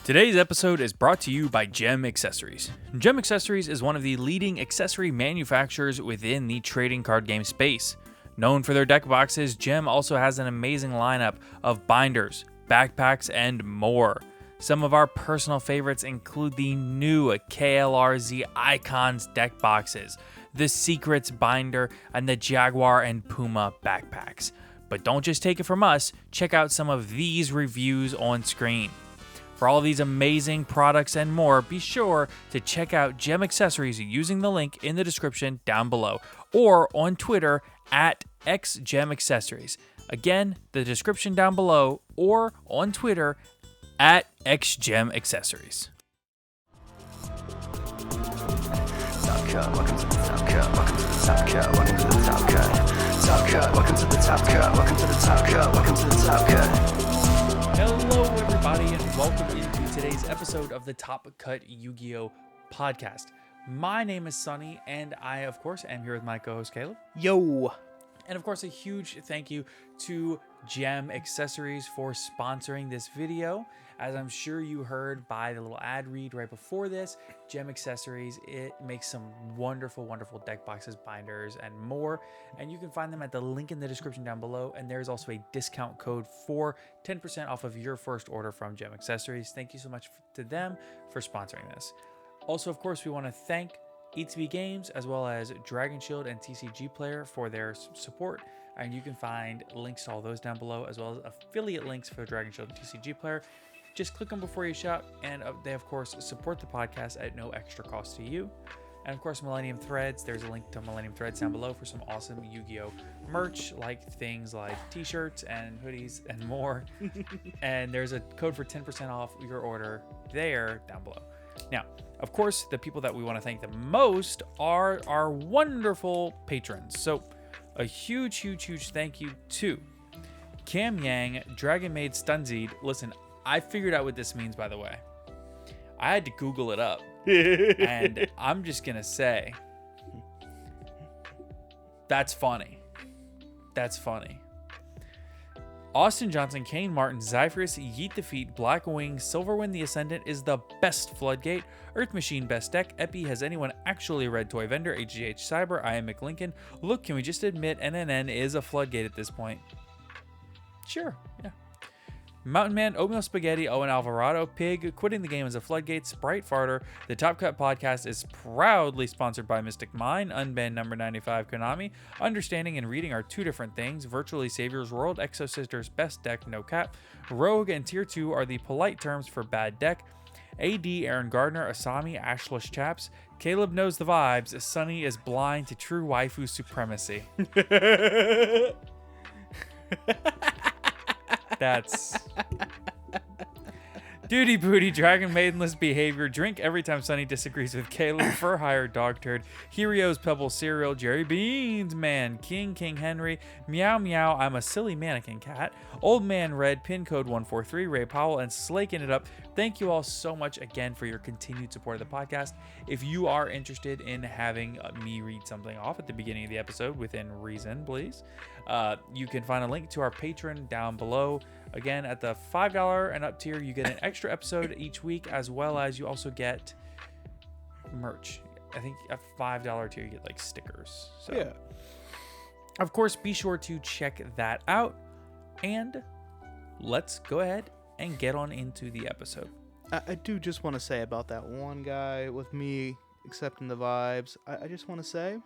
Today's episode is brought to you by Gem Accessories. Gem Accessories is one of the leading accessory manufacturers within the trading card game space. Known for their deck boxes, Gem also has an amazing lineup of binders, backpacks, and more. Some of our personal favorites include the new KLRZ Icons deck boxes, the Secrets binder, and the Jaguar and Puma backpacks. But don't just take it from us, check out some of these reviews on screen. For all of these amazing products and more, be sure to check out Gem Accessories using the link in the description down below or on Twitter at XGemAccessories. Again, the description down below or on Twitter at XGemAccessories. Top cut, welcome to the top cut, welcome to the top cut, welcome to the top cut. Top cut, welcome to the top cut, welcome to the top cut, welcome to the top cut. Hello, everybody, and welcome into today's episode of the Top Cut Yu-Gi-Oh! Podcast. My name is Sunny, and I, of course, am here with my co-host, Caleb. Yo! And, of course, a huge thank you to Gem Accessories for sponsoring this video. As I'm sure you heard by the little ad read right before this, Gem Accessories, it makes some wonderful, wonderful deck boxes, binders, and more. And you can find them at the link in the description down below. And there's also a discount code for 10% off of your first order from Gem Accessories. Thank you so much to them for sponsoring this. Also, of course, we want to thank E2B Games as well as Dragon Shield and TCG Player for their support. And you can find links to all those down below, as well as affiliate links for Dragon Shield and TCG Player. Just click them before you shop, and they, of course, support the podcast at no extra cost to you. And, of course, Millennium Threads. There's a link to Millennium Threads down below for some awesome Yu-Gi-Oh! Merch, like things like t-shirts and hoodies and more. And there's a code for 10% off your order there down below. Now, of course, the people that we want to thank the most are our wonderful patrons. So, a huge, huge, huge thank you to Cam Yang, Dragon Maid Stunzeed. Listen, I figured out what this means, by the way. I had to Google it up. And I'm just going to say, that's funny. That's funny. Austin Johnson, Kane Martin, Zyphris, Yeet Defeat, Blackwing, Silverwind the Ascendant is the best Floodgate, Earth Machine best deck, Epi, has anyone actually read Toy Vendor, HGH Cyber, I am McLincoln, look, can we just admit NNN is a Floodgate at this point? Sure, yeah. Mountain Man, Oatmeal Spaghetti, Owen Alvarado, Pig, Quitting the Game as a Floodgate, Sprite Farter. The Top Cut Podcast is proudly sponsored by Mystic Mind, Unbanned Number 95 Konami. Understanding and reading are two different things. Virtually Savior's World, Exo Sisters, Best Deck, No Cap. Rogue and Tier 2 are the polite terms for bad deck. AD, Aaron Gardner, Asami, Ashlish Chaps. Caleb knows the vibes. Sunny is blind to true waifu supremacy. That's Duty Booty, Dragon Maidenless Behavior, Drink every time Sunny disagrees with Caleb, Fur Hire, Dog Turd, Helios, Pebble Cereal, Jerry Beans Man, King Henry, Meow Meow, I'm a Silly Mannequin Cat, Old Man Red, Pin Code 143, Ray Powell, and Slaking It Up. Thank you all so much again for your continued support of the podcast. If you are interested in having me read something off at the beginning of the episode, within reason, please, you can find a link to our Patreon down below. Again, at the $5 and up tier, you get an extra episode each week, as well as you also get merch. I think at $5 tier, you get like stickers. So, Yeah. Of course, be sure to check that out. And let's go ahead and get on into the episode. I do just want to say about that one guy with me accepting the vibes. I just want to say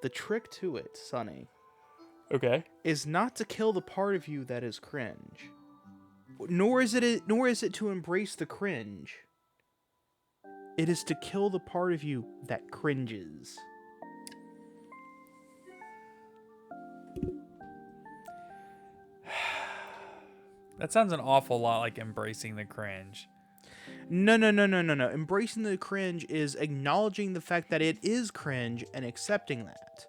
the trick to it, Sonny, Okay. is not to kill the part of you that is cringe. Nor is it to embrace the cringe. It is to kill the part of you that cringes. That sounds an awful lot like embracing the cringe. No. Embracing the cringe is acknowledging the fact that it is cringe and accepting that.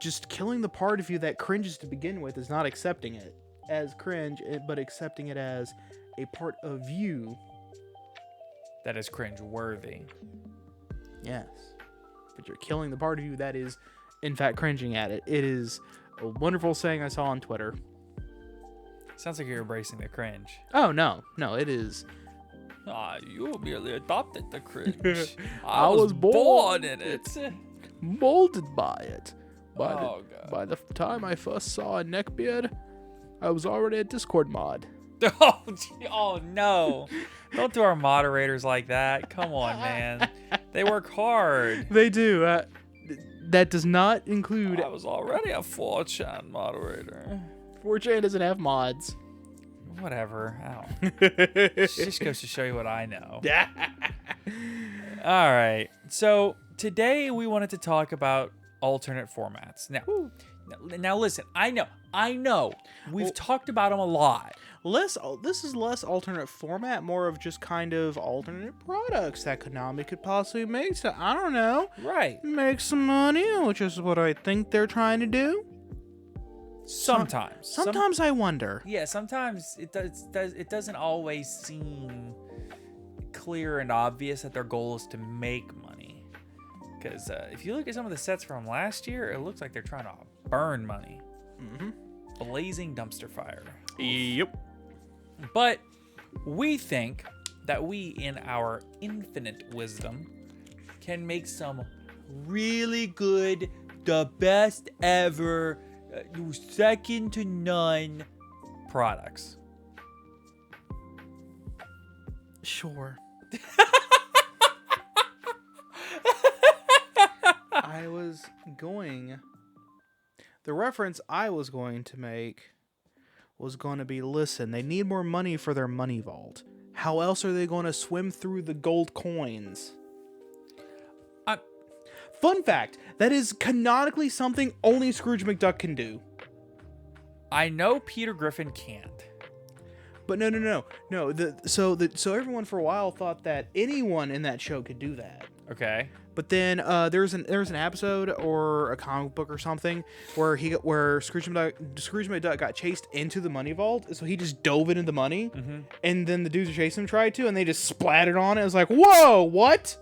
Just killing the part of you that cringes to begin with is not accepting it as cringe, but accepting it as a part of you. That is cringe worthy. Yes. But you're killing the part of you that is, in fact, cringing at it. It is a wonderful saying I saw on Twitter. Sounds like you're embracing the cringe. Oh, no, it is. You merely adopted the cringe. I was born in it. Molded by it. God. By the time I first saw a neckbeard, I was already a Discord mod. Oh no. Don't do our moderators like that. Come on, man. They work hard. They do. That does not include... I was already a 4chan moderator. 4chan doesn't have mods. Whatever. It just goes to show you what I know. All right. So today we wanted to talk about alternate formats. Now listen. I know. We've talked about them a lot. This is less alternate format, more of just kind of alternate products that Konami could possibly make. So I don't know. Right. Make some money, which is what I think they're trying to do. Sometimes I wonder. Yeah, sometimes it doesn't always seem clear and obvious that their goal is to make money. Because if you look at some of the sets from last year, it looks like they're trying to burn money. Mm-hmm. Blazing dumpster fire. Yep. But we think that we, in our infinite wisdom, can make some really good, the best ever, second to none products. Sure. The reference I was going to make was going to be, listen, they need more money for their money vault. How else are they going to swim through the gold coins? Fun fact, that is canonically something only Scrooge McDuck can do. I know Peter Griffin can't. But no. So everyone for a while thought that anyone in that show could do that. Okay. But then there's an episode or a comic book or something where Scrooge McDuck got chased into the money vault, so he just dove into the money, and then the dudes who chased him tried to, and they just splattered on it. It was like, whoa, what?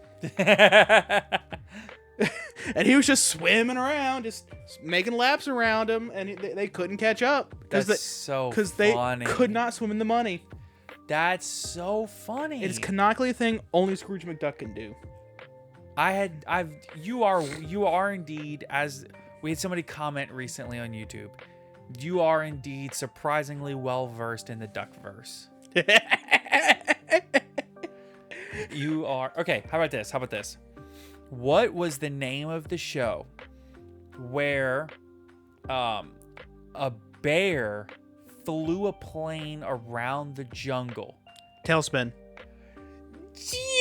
And he was just swimming around, just making laps around him, and they couldn't catch up because they could not swim in the money. That's so funny. It's canonically a thing only Scrooge McDuck can do. You are indeed, as we had somebody comment recently on YouTube, you are indeed surprisingly well versed in the Duckverse. You are. Okay, how about this? What was the name of the show where a bear flew a plane around the jungle? Tailspin.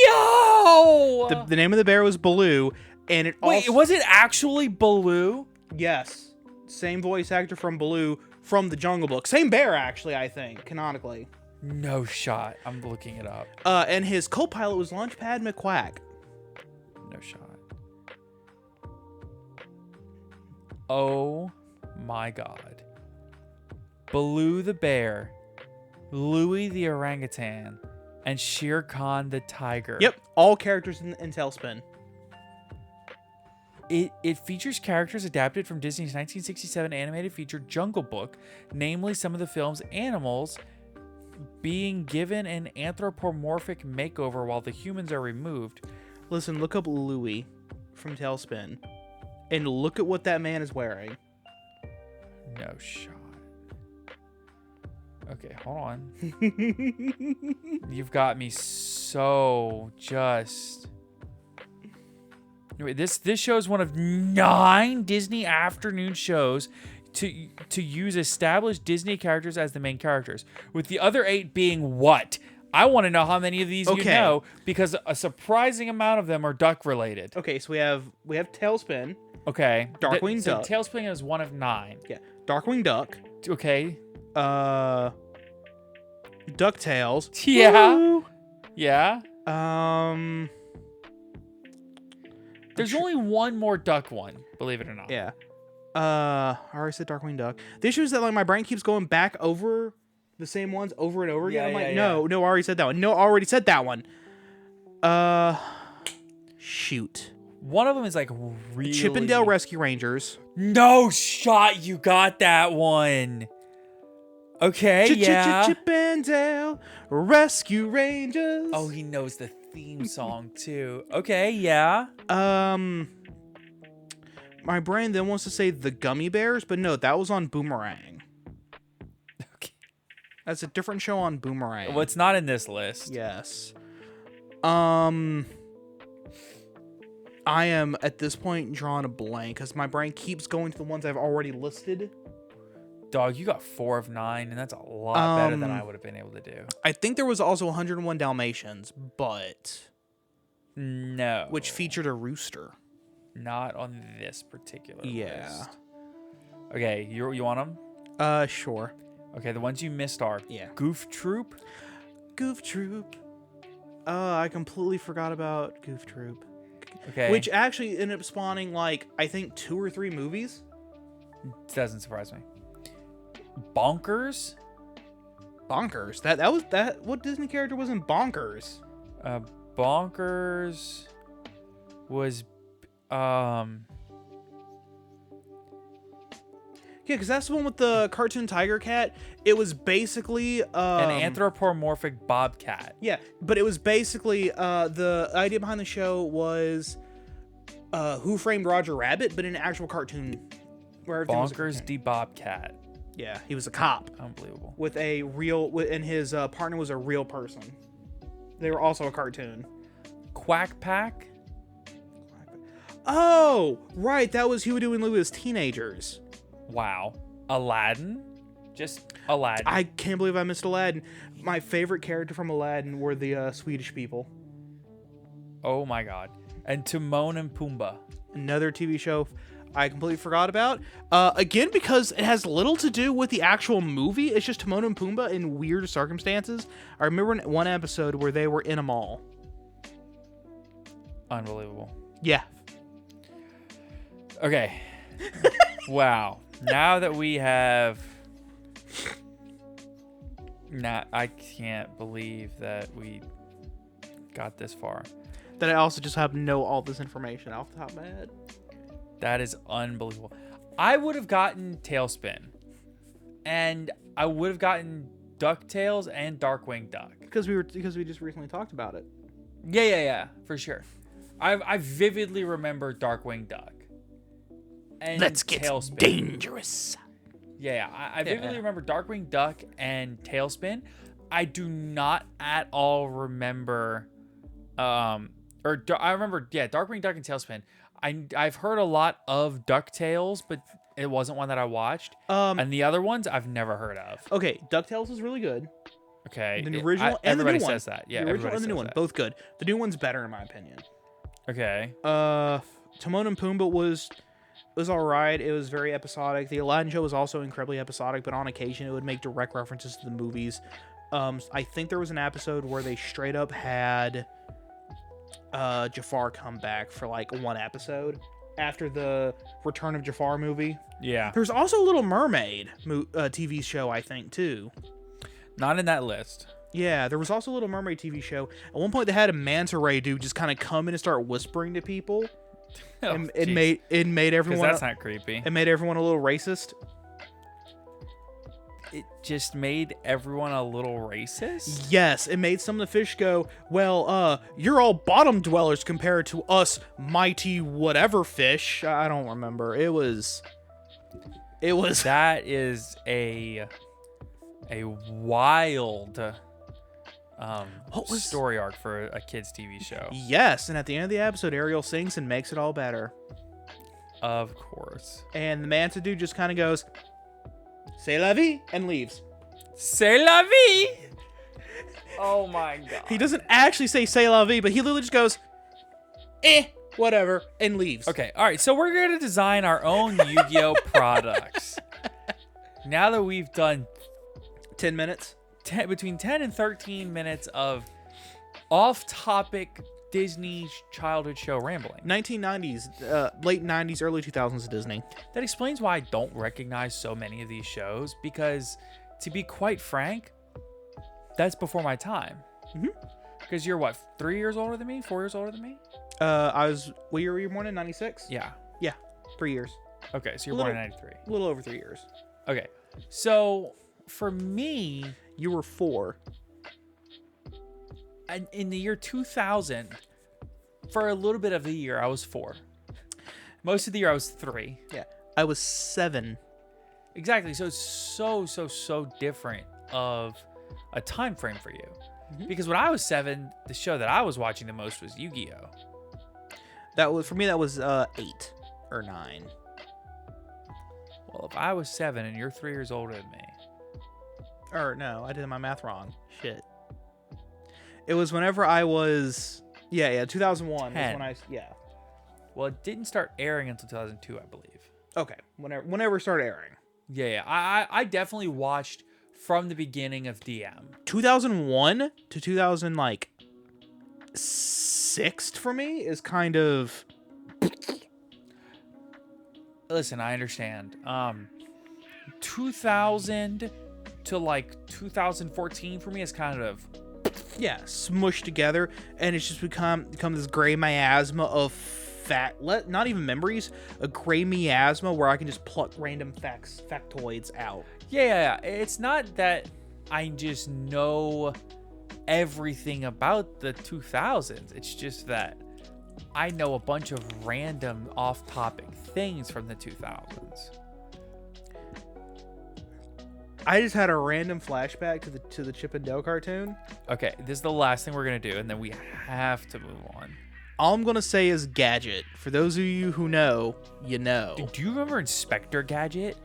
Yo! The name of the bear was Baloo, and it also... was it actually Baloo? Yes. Same voice actor from Baloo from the Jungle Book. Same bear, actually, I think, canonically. No shot. I'm looking it up. And his co-pilot was Launchpad McQuack. No shot. Oh my god. Baloo the bear, Louie the orangutan, and Shere Khan the tiger. Yep, all characters in Tailspin. It features characters adapted from Disney's 1967 animated feature Jungle Book, namely some of the film's animals being given an anthropomorphic makeover while the humans are removed. Listen, look up Louie from Tailspin, and look at what that man is wearing. No shot. Okay, hold on. You've got me so just... Anyway, this show is one of 9 Disney afternoon shows to use established Disney characters as the main characters, with the other 8 being what? I want to know how many of these you know, because a surprising amount of them are duck related. Okay, so we have Tailspin. Okay. Darkwing Duck. So Tailspin is one of 9. Yeah. Darkwing Duck. Okay. DuckTales. Yeah. Woo! Yeah. There's only one more duck one, believe it or not. Yeah. I already said Darkwing Duck. The issue is that like my brain keeps going back over the same ones over and over again. I'm like, no, I already said that one. No, I already said that one. Shoot. One of them is like really... Chippendale Rescue Rangers. No shot, you got that one. Okay, yeah. Chip and Dale Rescue Rangers. Oh, he knows the theme song too. Okay, yeah. My brain then wants to say the Gummy Bears, but no, that was on Boomerang. Okay. That's a different show on Boomerang. Well, it's not in this list. Yes. I am at this point drawing a blank because my brain keeps going to the ones I've already listed. Dog, you got 4 of 9, and that's a lot better than I would have been able to do. I think there was also 101 Dalmatians, but No. which featured a rooster. Not on this particular Yeah. list. Okay, you want them? Sure. Okay, the ones you missed are Goof Troop. Goof Troop. I completely forgot about Goof Troop. Okay. Which actually ended up spawning, like, I think 2 or 3 movies. Doesn't surprise me. Bonkers. Bonkers. That was that. What Disney character was in Bonkers? Bonkers was Yeah, because that's the one with the cartoon tiger cat. It was basically an anthropomorphic bobcat. Yeah, but it was basically the idea behind the show was Who Framed Roger Rabbit, but in an actual cartoon where everything was a Bonkers cartoon. the Bobcat. Yeah, he was a cop Unbelievable. with a real, and his partner was a real person. They were also a cartoon. Quack Pack. Oh, right, that was Huey, Dewey, and Louie as teenagers. Wow. Aladdin. Just Aladdin. I can't believe I missed Aladdin. My favorite character from Aladdin were the Swedish people. Oh my god. And Timon and Pumbaa. Another TV show I completely forgot about. Again, because it has little to do with the actual movie. It's just Timon and Pumbaa in weird circumstances. I remember in one episode where they were in a mall. Unbelievable. Yeah. Okay. Wow. Now that we have... I can't believe that we got this far. That I also just have know all this information off the top of my head. That is unbelievable. I would have gotten Tailspin. And I would have gotten DuckTales and Darkwing Duck. Because we just recently talked about it. Yeah, for sure. I vividly remember Darkwing Duck. And Let's get Tailspin. dangerous. Yeah, I vividly remember Darkwing Duck and Tailspin. I do not at all remember, I remember, Darkwing Duck and Tailspin. I've heard a lot of DuckTales, but it wasn't one that I watched. And the other ones I've never heard of. Okay, DuckTales is really good. Okay, The original and the new everybody one. says that. Yeah, the original everybody and the new says one, that. both good. The new one's better in my opinion. Okay. Timon and Pumbaa was all right. It was very episodic. The Aladdin show was also incredibly episodic, but on occasion it would make direct references to the movies. I think there was an episode where they straight up had Jafar come back for like one episode after the Return of Jafar movie. Yeah. There's also a Little Mermaid TV show, I think, too. Not in that list. Yeah, there was also a Little Mermaid TV show. At one point, they had a manta ray dude just kind of come in and start whispering to people. Oh, and jeez. it made everyone. That's not creepy. It made everyone a little racist. It just made everyone a little racist? Yes, it made some of the fish go, well, you're all bottom dwellers compared to us mighty whatever fish. I don't remember. It was. That is a wild story arc for a kids TV show. Yes, and at the end of the episode, Ariel sings and makes it all better. Of course. And the manta dude just kind of goes, "C'est la vie," and leaves. C'est la vie! Oh my god. He doesn't actually say "C'est la vie," but he literally just goes, whatever, and leaves. Okay, alright, so we're going to design our own Yu-Gi-Oh! Products. Now that we've done 10 minutes. Between 10 and 13 minutes of off-topic Disney childhood show rambling. 1990s, late 90s, early 2000s Disney. That explains why I don't recognize so many of these shows, because to be quite frank, that's before my time. Because you're what, 3 years older than me? 4 years older than me? What year were you born in? 96? Yeah. Yeah, 3 years. Okay, so you're born in 93. A little over 3 years. Okay, so for me, You were 4. in the year 2000, for a little bit of the year, I was 4. Most of the year, I was 3. Yeah. I was 7. Exactly. So it's so different of a time frame for you. Because when I was 7, the show that I was watching the most was Yugioh. That was, for me, that was 8 or 9. Well, if I was 7 and you're 3 years older than me. Or no, I did my math wrong. Shit. It was whenever I was 2001 10. is when Well, it didn't start airing until 2002, I believe. Okay, whenever it started airing. Yeah. I definitely watched from the beginning of DM. 2001 to 2006 for me is kind of... Listen, I understand. 2000 to like 2014 for me is kind of smushed together, and it's just become this gray miasma of not even memories, a gray miasma where I can just pluck random factoids out. Yeah. It's not that I just know everything about the 2000s. It's just that I know a bunch of random off-topic things from the 2000s. I just had a random flashback to the Chip and Dale cartoon. Okay, this is the last thing we're gonna do, and then we have to move on. All I'm gonna say is Gadget. For those of you who know, you know. Do you remember Inspector Gadget?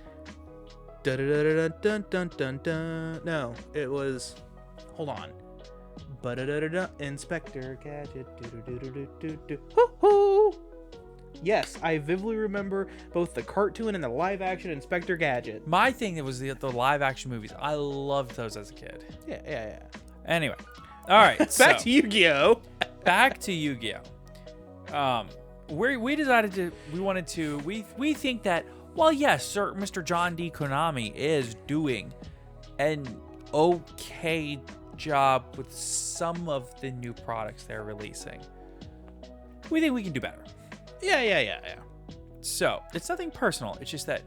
Dun, dun, dun, dun, dun, dun. No, it was. Hold on. Inspector Gadget. Hoo-hoo. Yes, I vividly remember both the cartoon and the live-action Inspector Gadget. My thing was the live-action movies. I loved those as a kid. Yeah. Anyway, all right. Back to Yu-Gi-Oh. Back to Yu-Gi-Oh. We decided we think that, well, yes, Sir Mr. John D. Konami is doing an okay job with some of the new products they're releasing. We think we can do better. Yeah. So it's nothing personal. It's just that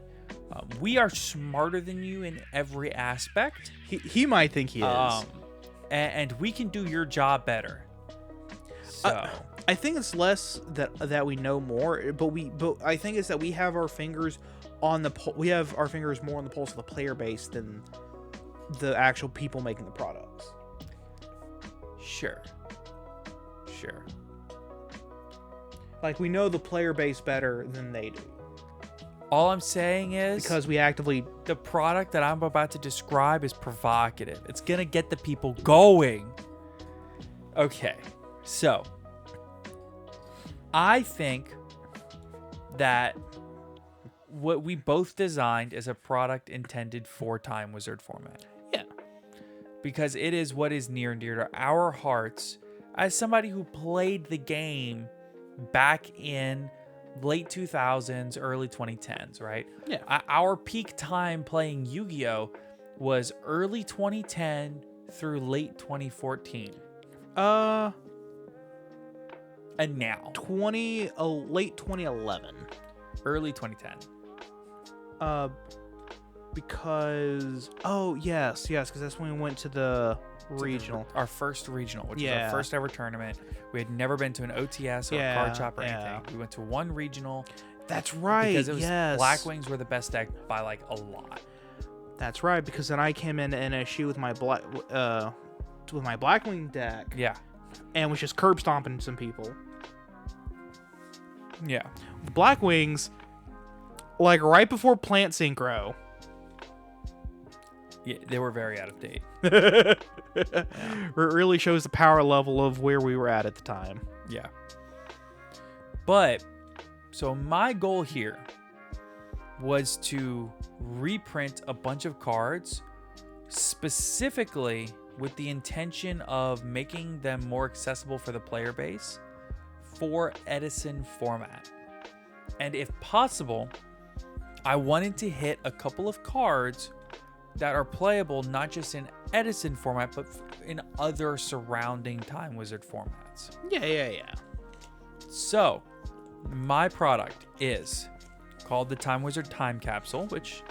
we are smarter than you in every aspect. He might think he is. And we can do your job better. So I think it's less that we know more, but I think it's that we have our fingers on the we have our fingers more on the pulse of the player base than the actual people making the products. Sure. Like, we know the player base better than they do. All I'm saying is, because we actively... The product that I'm about to describe is provocative. It's going to get the people going. Okay, so I think that what we both designed is a product intended for Time Wizard format. Yeah. Because it is what is near and dear to our hearts as somebody who played the game back in late 2000s, early 2010s, right? Yeah. Our peak time playing Yu-Gi-Oh was early 2010 through late 2014. And now late 2011. Early 2010. Because yes, because that's when we went to the regional. Our first regional, which was our first ever tournament. We had never been to an OTS or a card shop or anything. We went to one regional. That's right. Because it was Black Wings were the best deck by like a lot. That's right, because then I came in a shoe with my Blackwing deck. Yeah. And was just curb stomping some people. Yeah. The Blackwings, like right before Plant Synchro. Yeah, they were very out of date. It really shows the power level of where we were at the time. Yeah. But, so my goal here was to reprint a bunch of cards specifically with the intention of making them more accessible for the player base for Edison format. And if possible, I wanted to hit a couple of cards that are playable not just in Edison format, but in other surrounding Time Wizard formats. Yeah. So, my product is called the Time Wizard Time Capsule, which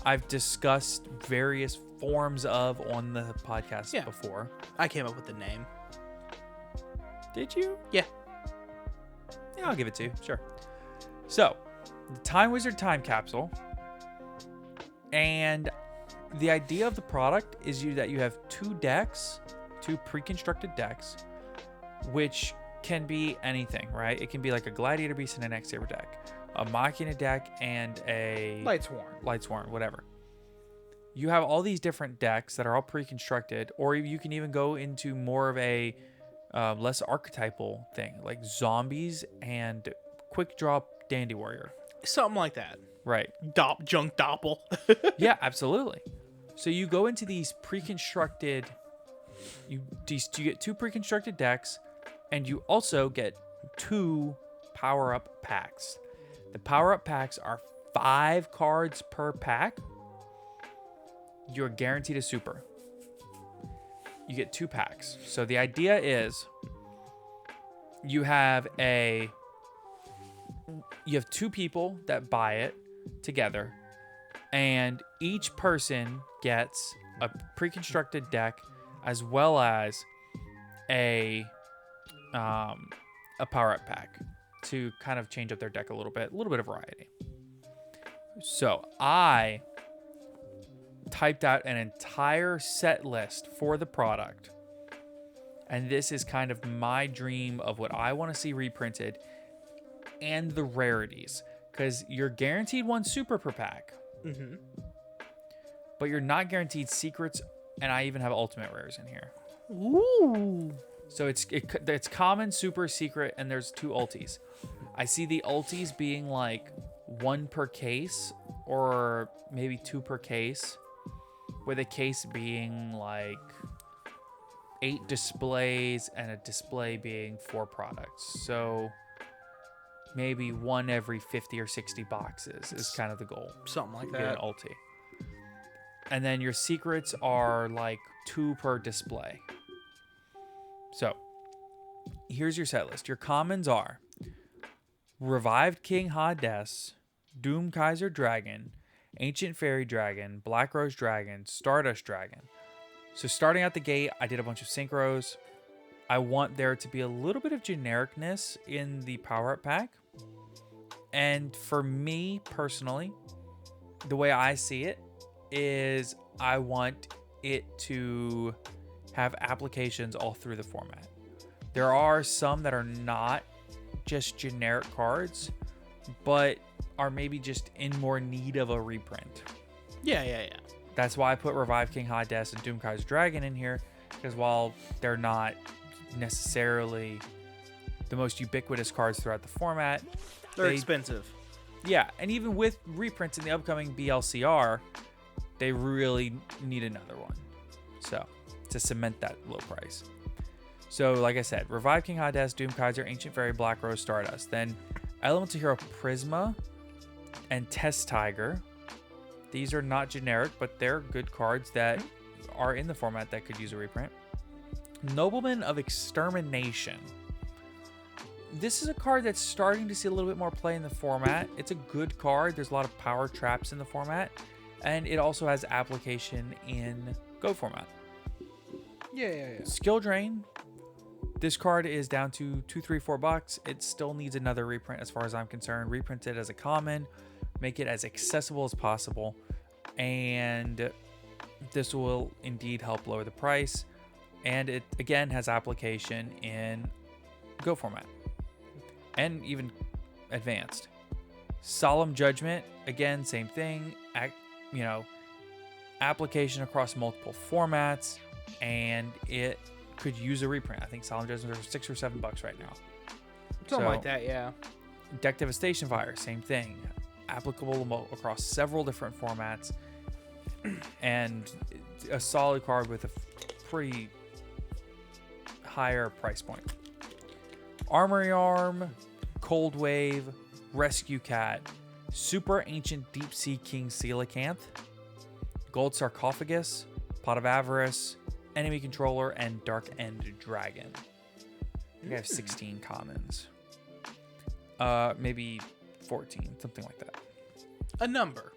I've discussed various forms of on the podcast Yeah. before. I came up with the name. Did you? Yeah. Yeah, I'll give it to you. Sure. So, the Time Wizard Time Capsule. And the idea of the product is that you have two pre-constructed decks, which can be anything, right? It can be like a Gladiator Beast and an X-Saber deck, a Machina deck, and a Lightsworn, whatever. You have all these different decks that are all pre-constructed, or you can even go into more of a less archetypal thing, like zombies and quick drop Dandy Warrior. Something like that. Right. Junk Doppel. Yeah, absolutely. So you go into these pre-constructed, you get two pre-constructed decks, and you also get two power-up packs. The power-up packs are 5 cards per pack. You're guaranteed a super. You get 2 packs. So the idea is you have 2 people that buy it together, and each person gets a pre-constructed deck as well as a power-up pack to kind of change up their deck a little bit of variety. So I typed out an entire set list for the product, and this is kind of my dream of what I want to see reprinted and the rarities, because you're guaranteed 1 super per pack, but you're not guaranteed secrets, and I even have ultimate rares in here. Ooh. So it's common, super, secret, and there's 2 ultis. I see the ultis being like 1 per case, or maybe 2 per case, with a case being like 8 displays and a display being 4 products. So maybe 1 every 50 or 60 boxes is kind of the goal. Something like Get an that. ulti. And then your secrets are like 2 per display. So here's your set list. Your commons are Revived King Hades, Doom Kaiser Dragon, Ancient Fairy Dragon, Black Rose Dragon, Stardust Dragon. So starting out the gate, I did a bunch of synchros. I want there to be a little bit of genericness in the power-up pack. And for me personally, the way I see it is I want it to have applications all through the format. There are some that are not just generic cards, but are maybe just in more need of a reprint. Yeah. That's why I put Revive King Hades and Doom Kaiser Dragon in here, because while they're not necessarily the most ubiquitous cards throughout the format, They're expensive. Yeah, and even with reprints in the upcoming BLCR, they really need another one. So, to cement that low price. So, like I said, Revive King Hades, Doom Kaiser, Ancient Fairy, Black Rose, Stardust. Then Elemental Hero Prisma and Test Tiger. These are not generic, but they're good cards that are in the format that could use a reprint. Nobleman of Extermination. This is a card that's starting to see a little bit more play in the format. It's a good card. There's a lot of power traps in the format, and it also has application in Go format. Yeah. Skill Drain. This card is down to $2, $3, $4. It still needs another reprint as far as I'm concerned. Reprint it as a common, make it as accessible as possible, and this will indeed help lower the price. And it again has application in Go format and even advanced. Solemn Judgment, again, same thing. Application across multiple formats, and it could use a reprint. I think Solemn Judgment are $6 or $7 right now. Something like that, yeah. Deck Devastation Fire, same thing. Applicable across several different formats, and a solid card with a pretty higher price point. Armory Arm, Cold Wave, Rescue Cat, Super Ancient Deep Sea King Coelacanth, Gold Sarcophagus, Pot of Avarice, Enemy Controller, and Dark End Dragon. I think I have 16 commons. Maybe 14, something like that. A number.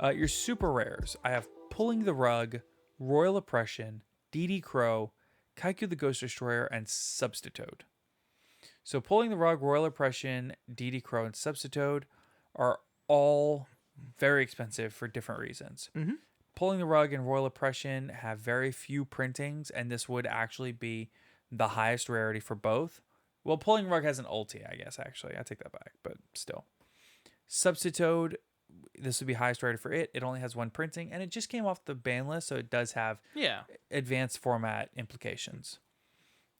Your super rares. I have Pulling the Rug, Royal Oppression, DD Crow, Kaiku the Ghost Destroyer, and Substitute. So Pulling the Rug, Royal Oppression, DD Crow, and Substitute are all very expensive for different reasons. Mm-hmm. Pulling the Rug and Royal Oppression have very few printings, and this would actually be the highest rarity for both. Well, Pulling the Rug has an ulti, I guess, actually. I take that back, but still. Substitute, this would be highest rarity for it. It only has one printing, and it just came off the ban list, so it does have advanced format implications.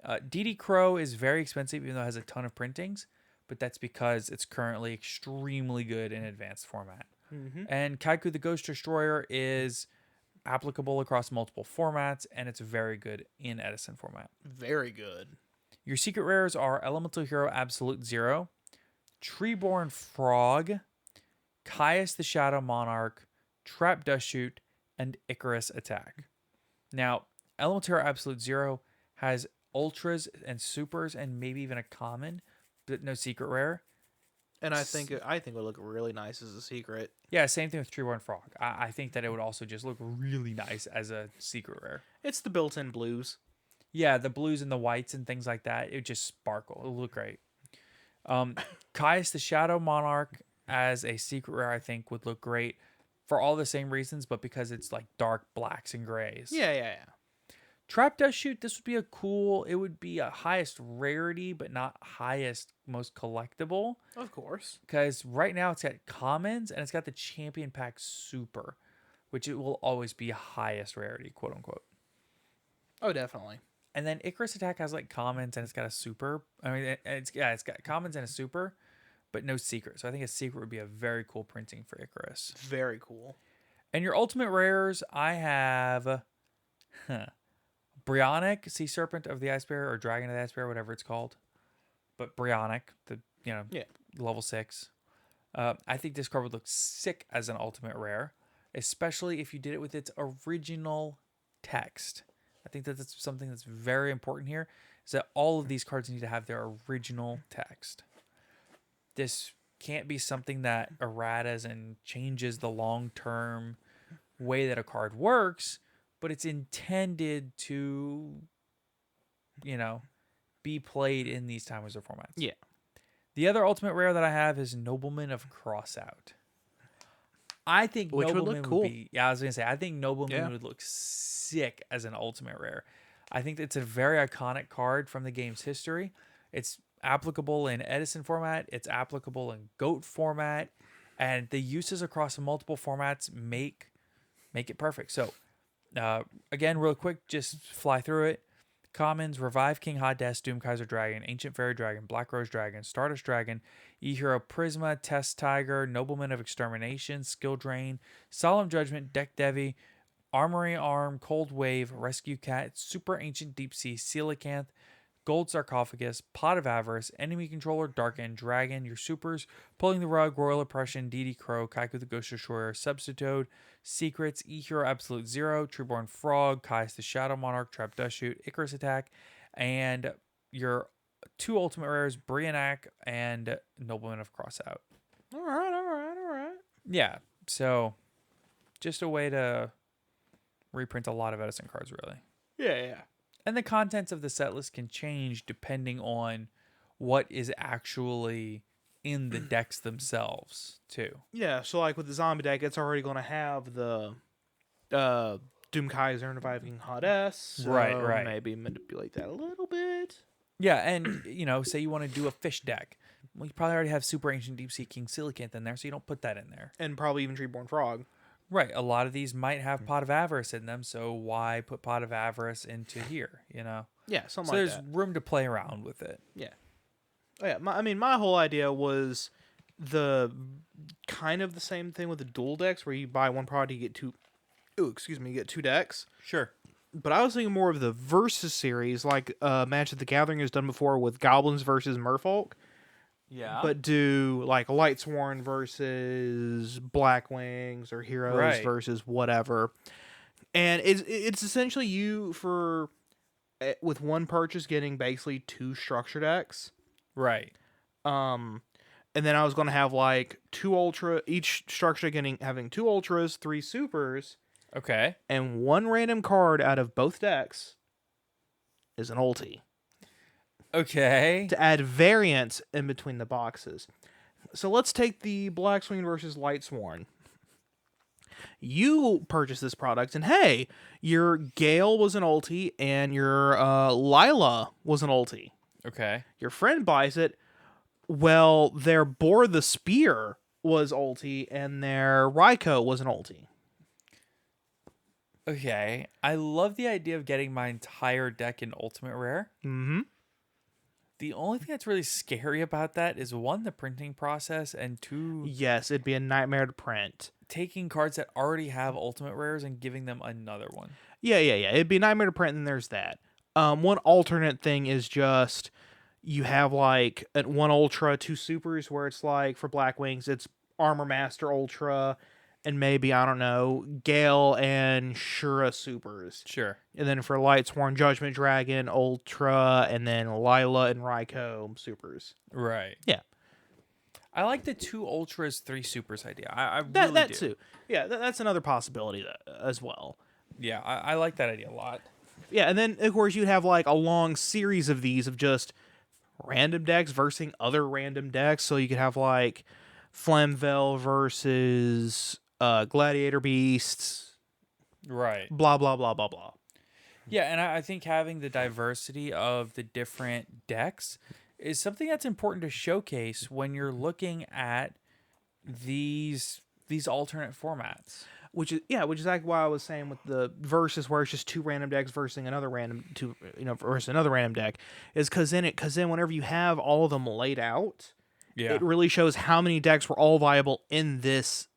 DD Crow is very expensive, even though it has a ton of printings, but that's because it's currently extremely good in advanced format. Mm-hmm. And Kaiku the Ghost Destroyer is applicable across multiple formats, and it's very good in Edison format. Very good. Your secret rares are Elemental Hero Absolute Zero, Treeborn Frog, Caius the Shadow Monarch, Trap Dust Shoot, and Icarus Attack. Now, Elemental Hero Absolute Zero has ultras and supers and maybe even a common, but no secret rare. And I think it would look really nice as a secret. Yeah, same thing with Treeborn Frog. I think that it would also just look really nice as a secret rare. It's the built-in blues. Yeah, the blues and the whites and things like that. It would just sparkle. It would look great. Caius the Shadow Monarch as a secret rare, I think, would look great for all the same reasons, but because it's like dark blacks and grays. Yeah. Trap Dust Shoot, this would be it would be a highest rarity, but not highest, most collectible. Of course. Because right now it's got commons and it's got the Champion Pack Super, which it will always be highest rarity, quote unquote. Oh, definitely. And then Icarus Attack has like commons and it's got a super. I mean, it's got commons and a super, but no secret. So I think a secret would be a very cool printing for Icarus. Very cool. And your ultimate rares, I have Brionic, Sea Serpent of the Ice Bear, or Dragon of the Ice Bear, whatever it's called. But Brionic, level 6. I think this card would look sick as an ultimate rare, especially if you did it with its original text. I think that that's something that's very important here, is that all of these cards need to have their original text. This can't be something that erratas and changes the long-term way that a card works, but it's intended to, be played in these time wizard formats. Yeah. The other ultimate rare that I have is Nobleman of Crossout. I think Which Nobleman would look cool. I was gonna say, I think Nobleman would look sick as an ultimate rare. I think it's a very iconic card from the game's history. It's applicable in Edison format. It's applicable in Goat format, and the uses across multiple formats make it perfect. So, again, real quick, just fly through it. Commons: Revive King Hades, Doom Kaiser Dragon, Ancient Fairy Dragon, Black Rose Dragon, Stardust Dragon, E-Hero Prisma, Test Tiger, Nobleman of Extermination, Skill Drain, Solemn Judgment, Deck Devi, Armory Arm, Cold Wave, Rescue Cat, Super Ancient Deep Sea, Coelacanth, Gold Sarcophagus, Pot of Avarice, Enemy Controller, Dark End Dragon. Your supers: Pulling the Rug, Royal Oppression, DD Crow, Kaiku the Ghost Destroyer, Substitute, Secrets, E-Hero Absolute Zero, Treeborn Frog, Caius the Shadow Monarch, Trap Dust Shoot, Icarus Attack, and your two ultimate rares, Brionic and Nobleman of Crossout. All right. Yeah, so just a way to reprint a lot of Edison cards, really. Yeah. And the contents of the set list can change depending on what is actually in the decks themselves, too. Yeah, so like with the zombie deck, it's already going to have the Doom Kaiser and Reviving Hades. So Right. maybe manipulate that a little bit. Yeah, and, say you want to do a fish deck. Well, you probably already have Super Ancient Deep Sea King Coelacanth in there, so you don't put that in there. And probably even Treeborn Frog. Right, a lot of these might have Pot of Avarice in them, so why put Pot of Avarice into here, Yeah, something So like there's that. room to play around with it. Yeah. Oh, yeah, my whole idea was the kind of the same thing with the dual decks, where you buy one product, you get two. You get two decks. Sure. But I was thinking more of the Versus series, like Magic the Gathering has done before with Goblins versus Merfolk. Yeah. But do like Lightsworn versus Blackwings or Heroes versus whatever. And it's essentially you with one purchase getting basically two structure decks. Right. And and then I was going to have like 2 ultra, each structure having 2 ultras, 3 supers, Okay. and 1 random card out of both decks is an ulti Okay. to add variance in between the boxes. So let's take the Black Swan versus Light Sworn. You purchased this product, and hey, your Gale was an ulti, and your Lila was an ulti. Okay. Your friend buys it. Well, their Bore the Spear was ulti, and their Raikou was an ulti. Okay. I love the idea of getting my entire deck in Ultimate Rare. Mm-hmm. The only thing that's really scary about that is 1, the printing process, and 2, Yes, it'd be a nightmare to print. taking cards that already have Ultimate Rares and giving them another one. Yeah. It'd be a nightmare to print, and there's that. One alternate thing is just you have like 1 Ultra, 2 Supers, where it's like for Black Wings, it's Armor Master Ultra, and maybe, I don't know, Gale and Shura Supers. Sure. And then for Light Sworn, Judgment Dragon Ultra, and then Lila and Raikou Supers. Right. Yeah. I like the 2 Ultras, 3 Supers idea. I That really do. too. Yeah, that's another possibility as well. Yeah, I like that idea a lot. Yeah, and then of course you'd have like a long series of these of just random decks versus other random decks. So you could have like Flamvel versus Gladiator Beasts, Right. blah blah blah blah blah. Yeah, and I think having the diversity of the different decks is something that's important to showcase when you're looking at these alternate formats. Which is exactly why I was saying with the versus where it's just 2 random decks versus another random deck, is because then whenever you have all of them laid out, Yeah. it really shows how many decks were all viable in this,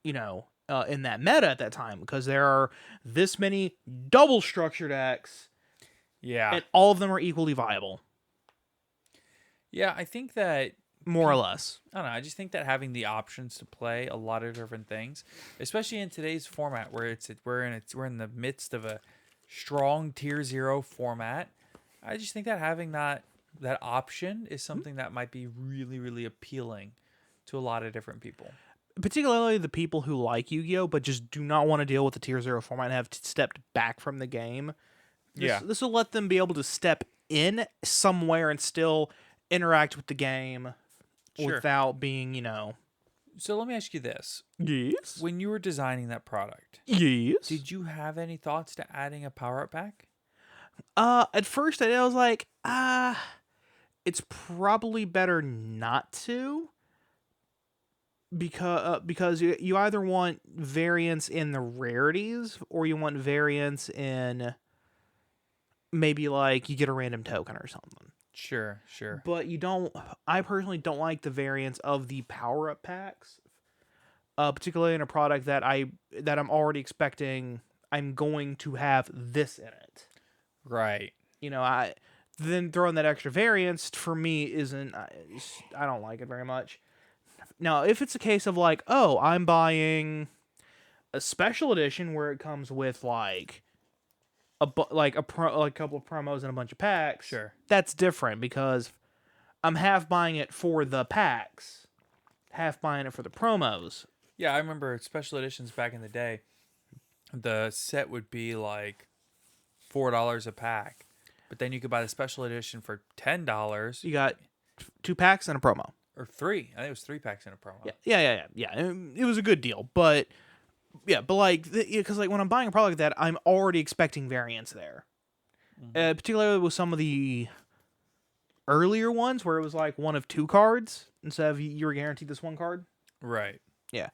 in that meta at that time, because there are this many double structure decks, Yeah. and all of them are equally viable, Yeah, I think that more or less. I don't know. I just think that having the options to play a lot of different things, especially in today's format where we're in the midst of a strong tier 0 format, I just think that having that option is something that might be really, really appealing to a lot of different people. Particularly the people who like Yugioh but just do not want to deal with the tier 0 format and have stepped back from the game. This will let them be able to step in somewhere and still interact with the game. Sure. Without being, So let me ask you this. Yes. When you were designing that product, Yes. did you have any thoughts to adding a power-up pack? At first I was like, it's probably better not to. Because you either want variance in the rarities or you want variance in maybe like you get a random token or something. Sure. But I personally don't like the variance of the power-up packs, particularly in a product that I'm already expecting I'm going to have this in it. Right. Then throwing that extra variance for me isn't, I don't like it very much. Now, if it's a case of like, oh, I'm buying a special edition where it comes with like a couple of promos and a bunch of packs. Sure. That's different because I'm half buying it for the packs, half buying it for the promos. Yeah, I remember special editions back in the day. The set would be like $4 a pack, but then you could buy the special edition for $10. You got 2 packs and a promo. Or 3. I think it was 3 packs in a promo. Yeah. It was a good deal, but like, because like when I'm buying a product like that, I'm already expecting variance there. Particularly with some of the earlier ones where it was like 1 of 2 cards instead of you were guaranteed this 1 card. Right. Yeah.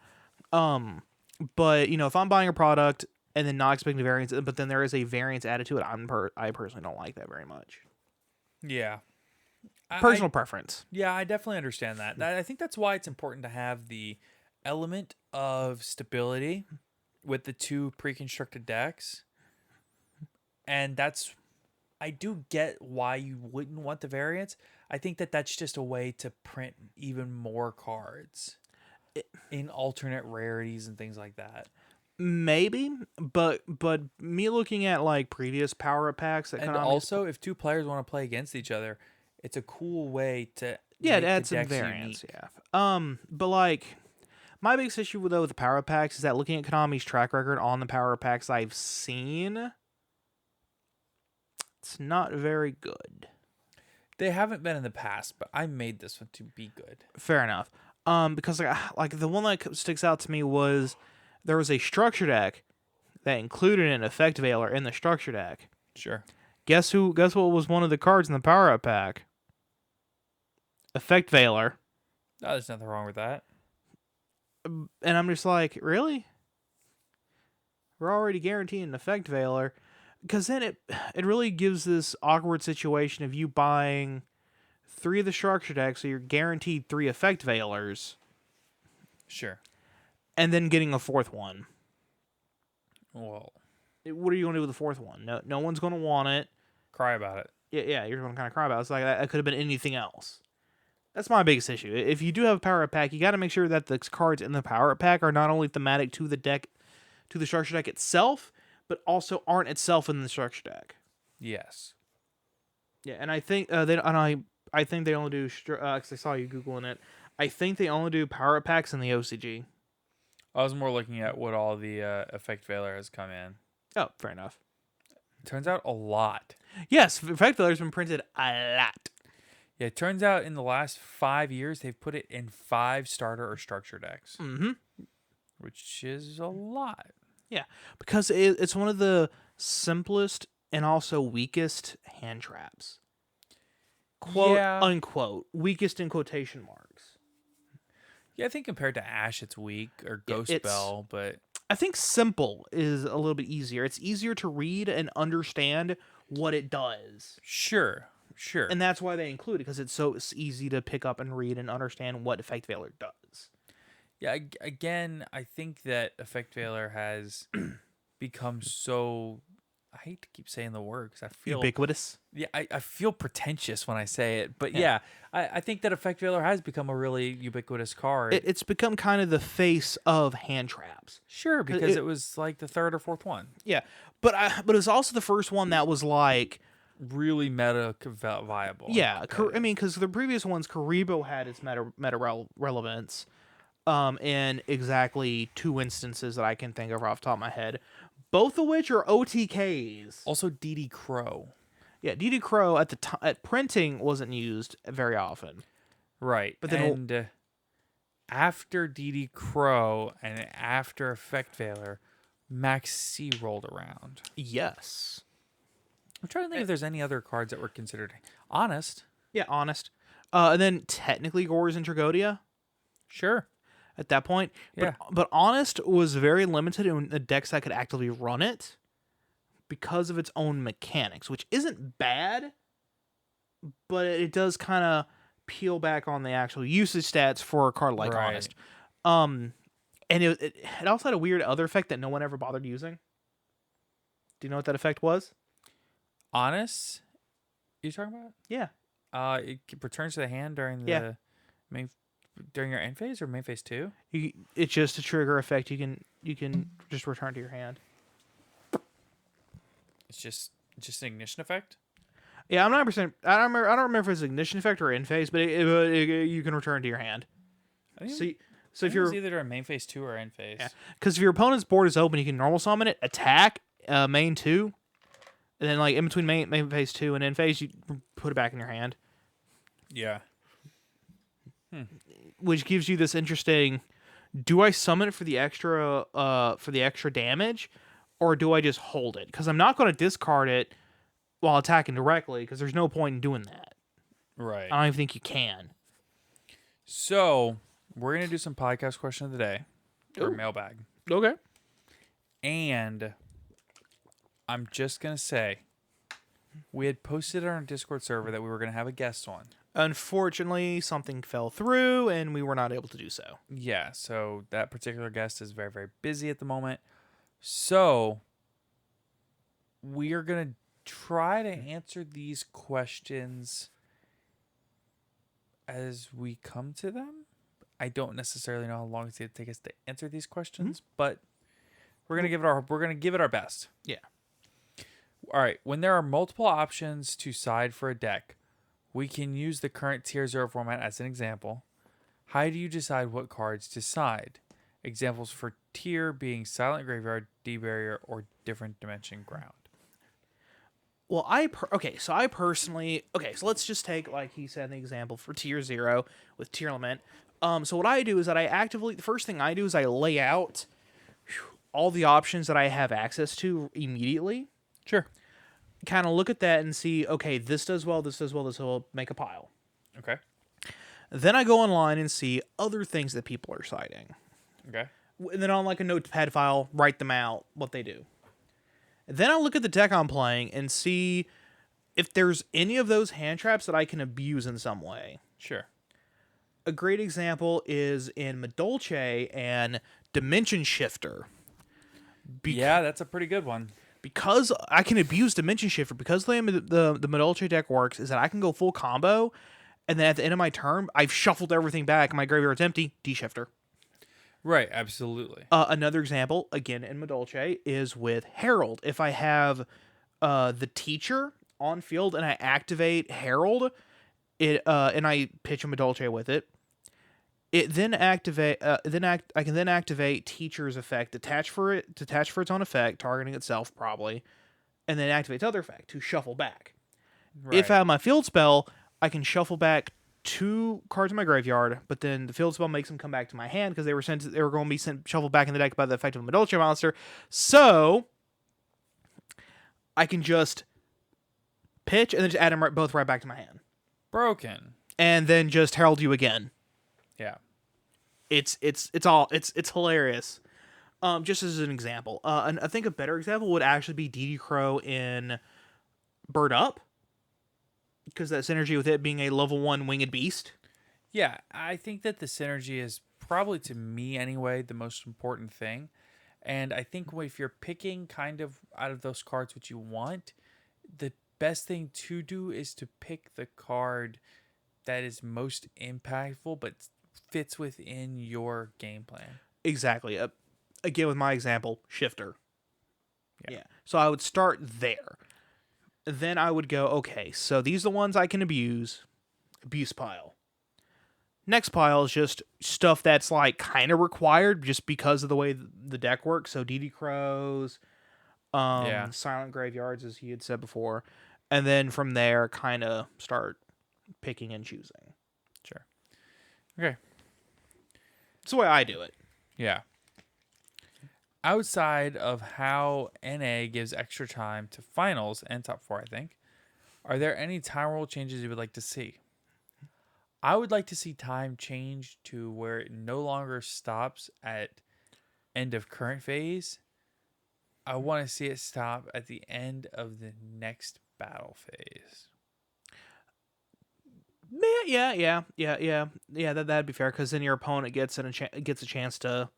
But if I'm buying a product and then not expecting variance, but then there is a variance added to it, I personally don't like that very much. Yeah. Personal preference. Yeah, I definitely understand that. I think that's why it's important to have the element of stability with the 2 pre-constructed decks. And I do get why you wouldn't want the variance. I think that's just a way to print even more cards in alternate rarities and things like that. Maybe, but me looking at like previous power-up packs that And also, if 2 players want to play against each other, it's a cool way to Yeah, it make the adds some decks variance. unique. Yeah. But like, my biggest issue though with the power packs is that looking at Konami's track record on the power packs I've seen, it's not very good. They haven't been in the past, but I made this one to be good. Fair enough. Because like the one that sticks out to me was there was a structure deck that included an effect veiler in the structure deck. Sure. Guess what was one of the cards in the power up pack? Effect veiler. No, there's nothing wrong with that. And I'm just like, really? We're already guaranteeing an effect veiler. Because then it really gives this awkward situation of you buying 3 of the structure decks, so you're guaranteed 3 effect veilers, Sure. and then getting a 4th one. Well, What are you going to do with the 4th one? No one's going to want it. cry about it. Yeah, you're going to kind of cry about it. It's like that could have been anything else. That's my biggest issue. If you do have a power up pack, you got to make sure that the cards in the power up pack are not only thematic to the deck, to the structure deck itself, but also aren't itself in the structure deck. Yes. Yeah, and I think I think they only do. Cause I saw you googling it. I think they only do power up packs in the OCG. I was more looking at what all the effect veiler has come in. Oh, fair enough. Turns out a lot. Yes, effect veiler's been printed a lot. Yeah, it turns out in the last 5 years they've put it in 5 starter or structure decks, which is a lot. Yeah, because it's one of the simplest and also weakest hand traps. Quote unquote, weakest in quotation marks. Yeah, I think compared to Ash, it's weak, or Ghost Spell, but I think simple is a little bit easier. It's easier to read and understand what it does. Sure. And that's why they include it, because it's easy to pick up and read and understand what Effect Veiler does. Yeah, again, I think that Effect Veiler has become so... I hate to keep saying the word because I feel... Ubiquitous? Yeah, I feel pretentious when I say it. But yeah, I think that Effect Veiler has become a really ubiquitous card. It's become kind of the face of hand traps. Sure, because it was like the 3rd or 4th one. Yeah, but it was also the first one that was like... really meta viable. Yeah, I mean, because the previous ones, Karibo had its meta relevance in exactly 2 instances that I can think of off the top of my head, both of which are OTKs. Also, DD Crow. Yeah, DD Crow at printing wasn't used very often. Right, but then after DD Crow and after Effect Veiler, Max C rolled around. Yes. I'm trying to think if there's any other cards that were considered honest. Yeah, honest. And then technically Gores and Tragodia. Sure. At that point. Yeah. But honest was very limited in the decks that could actively run it because of its own mechanics, which isn't bad, but it does kind of peel back on the actual usage stats for a card like Honest. And it also had a weird other effect that no one ever bothered using. Do you know what that effect was? Honest? You talking about? Yeah. It returns to the hand during the during your end phase or main phase 2? It's just a trigger effect. You can just return to your hand. It's just an ignition effect. Yeah, I'm not %. I don't remember if it's ignition effect or end phase, but you can return to your hand. So if you're either during main phase 2 or end phase. Yeah, because if your opponent's board is open, you can normal summon it, attack main 2. And then, like, in between main phase 2 and end phase, you put it back in your hand. Yeah. Which gives you this interesting, do I summon it for the extra damage, or do I just hold it? Because I'm not going to discard it while attacking directly, because there's no point in doing that. Right. I don't even think you can. So, we're going to do some podcast question of the day. Or mailbag. Okay. And... I'm just going to say, we had posted on our Discord server that we were going to have a guest on. Unfortunately, something fell through, and we were not able to do so. Yeah, so that particular guest is very, very busy at the moment. So, we are going to try to answer these questions as we come to them. I don't necessarily know how long it's going to take us to answer these questions, but we're going to give it our best. Yeah. All right, when there are multiple options to side for a deck, We can use the current tier 0 format as an example. How do you decide what cards to side? Examples for tier being Silent Graveyard, D-Barrier, or Different Dimension Ground. Well, so let's just take, like he said, the example for tier 0 with tier element. So what I do is that the first thing I do is I lay out all the options that I have access to immediately. Sure. Kind of look at that and see, okay, this does well, make a pile. Okay. Then I go online and see other things that people are citing. Okay. And then on like a notepad file, write them out, what they do. Then I look at the deck I'm playing and see if there's any of those hand traps that I can abuse in some way. Sure. A great example is in Medolce and Dimension Shifter. Yeah, that's a pretty good one. Because I can abuse Dimension Shifter, because the Medolce deck works, is that I can go full combo, and then at the end of my turn, I've shuffled everything back, and my graveyard's empty, D-Shifter. Right, absolutely. Another example, again in Medolce, is with Herald. If I have the Teacher on field and I activate Herald, and I pitch a Medolce with it, I can then activate Teacher's effect, detach for its own effect, targeting itself probably, and then activate its other effect to shuffle back. Right. If I have my field spell, I can shuffle back 2 cards in my graveyard, but then the field spell makes them come back to my hand because they were going to be shuffled back in the deck by the effect of a Medolce monster. So I can just pitch and then just add them both right back to my hand, Broken. and then just herald you again. Yeah. It's hilarious. Just as an example, and I think a better example would actually be DD Crow in Bird Up, because that synergy with it being a level 1 winged beast. Yeah, I think that the synergy is probably, to me anyway, the most important thing. And I think if you're picking kind of out of those cards what you want, the best thing to do is to pick the card that is most impactful but fits within your game plan. Exactly. Again, with my example, Shifter. Yeah. So I would start there. Then I would go, okay, so these are the ones I can abuse. Abuse pile. Next pile is just stuff that's like kind of required just because of the way the deck works. So DD Crows, Silent Graveyards, as he had said before. And then from there, kind of start picking and choosing. Sure. Okay. That's the way I do it. Yeah. Outside of how NA gives extra time to finals and top 4, I think, are there any time rule changes you would like to see? I would like to see time change to where it no longer stops at end of current phase. I want to see it stop at the end of the next battle phase. Yeah. That'd be fair, because then your opponent gets a chance to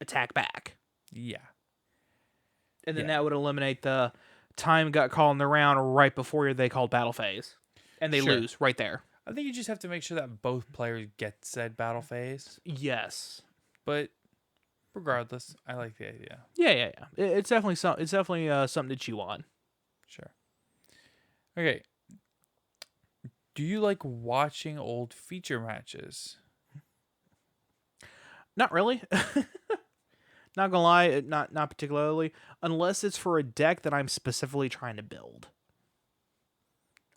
attack back. Yeah. And then that would eliminate the time got called in the round right before they called battle phase. And they lose right there. I think you just have to make sure that both players get said battle phase. Yes. But regardless, I like the idea. Yeah. It's definitely something to chew on. Sure. Okay. Do you like watching old feature matches? Not really. Not gonna lie, not particularly, unless it's for a deck that I'm specifically trying to build.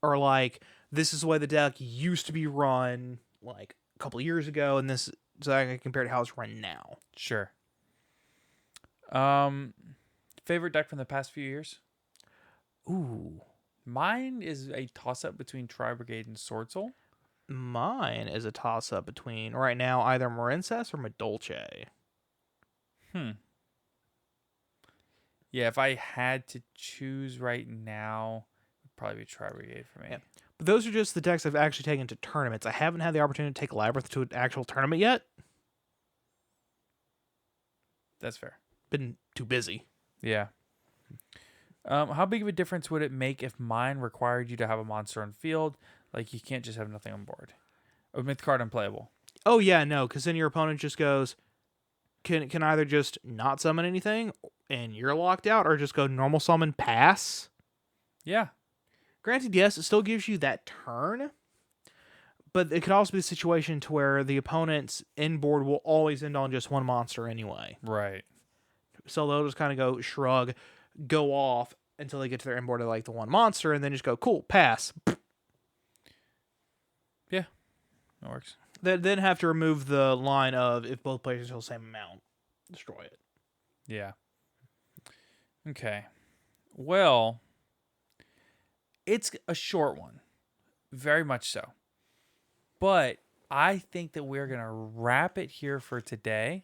Or like, this is the way the deck used to be run like a couple of years ago, and this so I can compare to how it's run now. Sure. Favorite deck from the past few years? Ooh. Mine is a toss-up between Tri-Brigade and Sword Soul. Mine is a toss-up between, right now, either Marincess or Medolce. Yeah, if I had to choose right now, it would probably be Tri-Brigade for me. Yeah. But those are just the decks I've actually taken to tournaments. I haven't had the opportunity to take Labyrinth to an actual tournament yet. That's fair. Been too busy. Yeah. How big of a difference would it make if mine required you to have a monster on field? Like, you can't just have nothing on board. Or myth card unplayable. Oh, yeah, no, because then your opponent just goes, can either just not summon anything, and you're locked out, or just go normal summon, pass. Yeah. Granted, yes, it still gives you that turn, but it could also be a situation to where the opponent's end board will always end on just one monster anyway. Right. So they'll just kind of go shrug, go off until they get to their end board of like the one monster, and then just go, cool, pass. Yeah, that works. They then have to remove the line of if both players kill the same amount, destroy it. Yeah. Okay. Well, it's a short one. Very much so. But I think that we're going to wrap it here for today.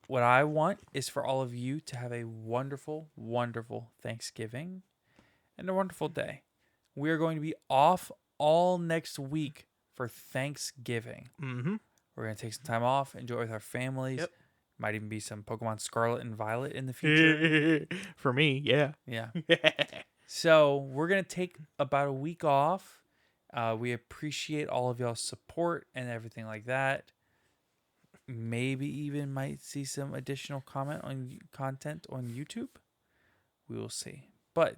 What I want is for all of you to have a wonderful, wonderful Thanksgiving and a wonderful day. We are going to be off all next week for Thanksgiving. Mm-hmm. We're going to take some time off, enjoy with our families. Yep. Might even be some Pokemon Scarlet and Violet in the future. For me, yeah. Yeah. So we're going to take about a week off. We appreciate all of y'all's support and everything like that. Maybe even might see some additional content on YouTube. We will see. But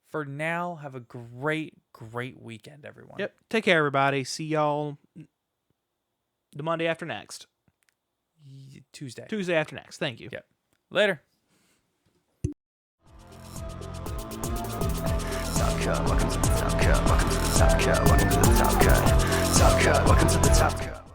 for now, have a great, great weekend, everyone. Yep. Take care, everybody. See y'all the Monday after next. Tuesday. Tuesday after next. Thank you. Yep. Later. Top cut, welcome to the top cut, welcome to the top cut, welcome to the top cut, top cut, welcome to the top cut.